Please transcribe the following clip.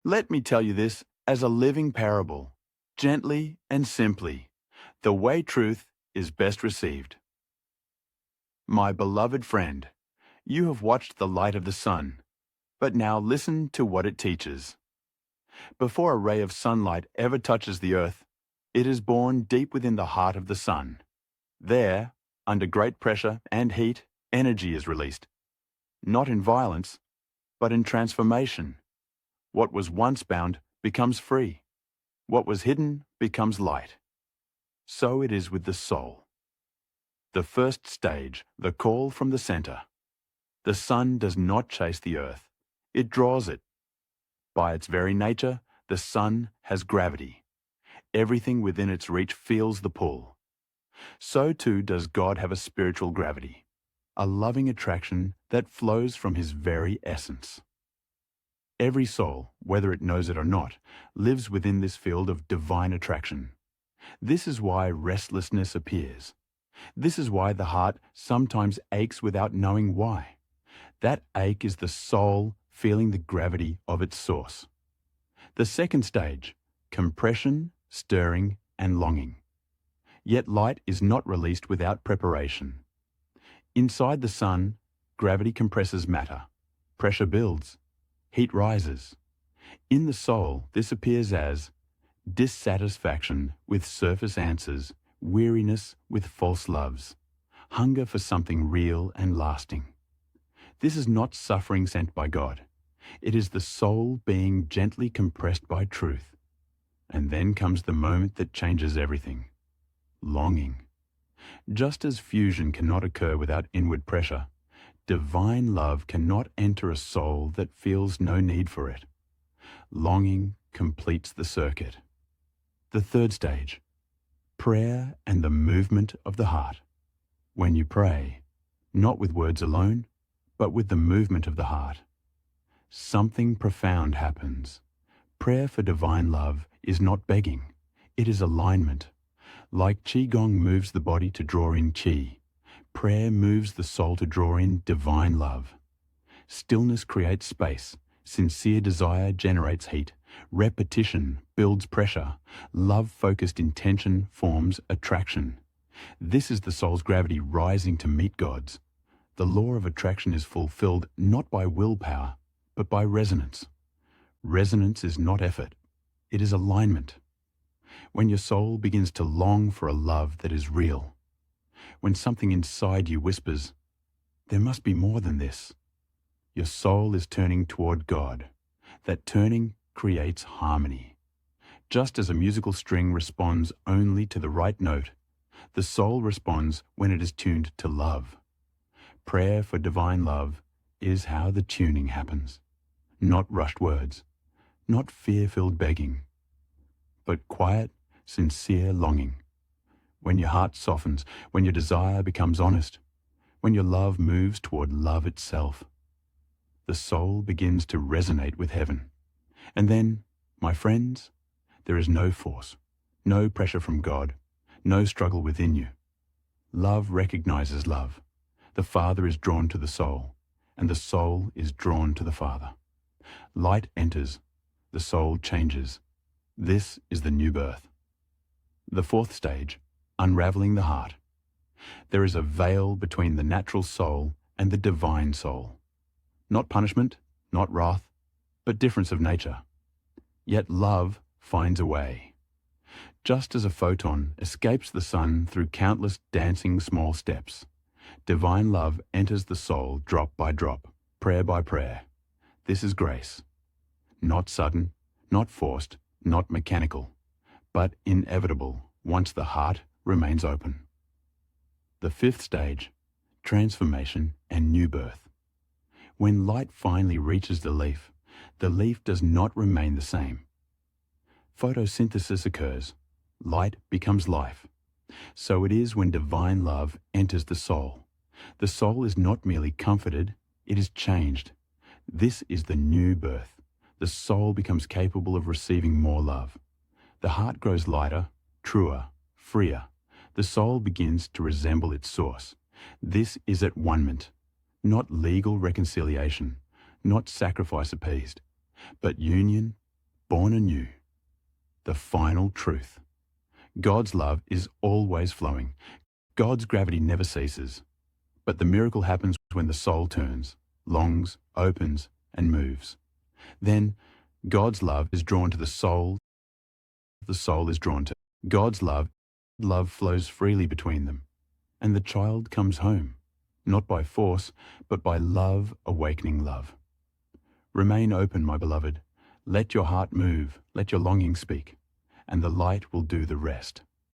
Let me tell you this as a living parable, gently and simply, the way truth is best received. My beloved friend, you have watched the light of the sun, but now listen to what it teaches. Before a ray of sunlight ever touches the earth, it is born deep within the heart of the sun. There, under great pressure and heat, energy is released. Not in violence, but in transformation. What was once bound becomes free. What was hidden becomes light. So it is with the soul. The first stage, the call from the center. The sun does not chase the earth. It draws it. By its very nature, the sun has gravity. Everything within its reach feels the pull. So too does God have a spiritual gravity, a loving attraction that flows from his very essence. Every soul, whether it knows it or not, lives within this field of divine attraction. This is why restlessness appears. This is why the heart sometimes aches without knowing why. That ache is the soul feeling the gravity of its source. The second stage, compression, stirring, and longing. Yet light is not released without preparation. Inside the sun, gravity compresses matter. Pressure builds. Heat rises. In the soul, this appears as dissatisfaction with surface answers, weariness with false loves, hunger for something real and lasting. This is not suffering sent by God. It is the soul being gently compressed by truth. And then comes the moment that changes everything. Longing. Just as fusion cannot occur without inward pressure, divine love cannot enter a soul that feels no need for it. Longing completes the circuit. The third stage, prayer and the movement of the heart. When you pray, not with words alone, but with the movement of the heart, something profound happens. Prayer for divine love is not begging, it is alignment. Like Qigong moves the body to draw in Qi, prayer moves the soul to draw in divine love. Stillness creates space, sincere desire generates heat, repetition builds pressure, love-focused intention forms attraction. This is the soul's gravity rising to meet God's. The law of attraction is fulfilled not by willpower, but by resonance. Resonance is not effort, it is alignment. When your soul begins to long for a love that is real, when something inside you whispers, there must be more than this, your soul is turning toward God. That turning creates harmony. Just as a musical string responds only to the right note, the soul responds when it is tuned to love. Prayer for divine love is how the tuning happens. Not rushed words, not fear-filled begging, but quiet, sincere longing. When your heart softens, when your desire becomes honest, when your love moves toward love itself, the soul begins to resonate with heaven. And then, my friends, there is no force, no pressure from God, no struggle within you. Love recognizes love. The Father is drawn to the soul, and the soul is drawn to the Father. Light enters, the soul changes. This is the new birth. The fourth stage, unraveling the heart. There is a veil between the natural soul and the divine soul. Not punishment, not wrath, but difference of nature. Yet love finds a way. Just as a photon escapes the sun through countless dancing small steps, divine love enters the soul drop by drop, prayer by prayer. This is grace. Not sudden, not forced, not mechanical, but inevitable once the heart remains open. The fifth stage, transformation and new birth. When light finally reaches the leaf does not remain the same. Photosynthesis occurs. Light becomes life. So it is when divine love enters the soul. The soul is not merely comforted, it is changed. This is the new birth. The soul becomes capable of receiving more love. The heart grows lighter, truer, freer. The soul begins to resemble its source. This is at one-ment, not legal reconciliation, not sacrifice appeased, but union, born anew. The final truth. God's love is always flowing. God's gravity never ceases. But the miracle happens when the soul turns, longs, opens, and moves. Then God's love is drawn to the soul is drawn to God's love. Love flows freely between them, and the child comes home, not by force, but by love awakening love. Remain open, my beloved. Let your heart move, let your longing speak, and the light will do the rest.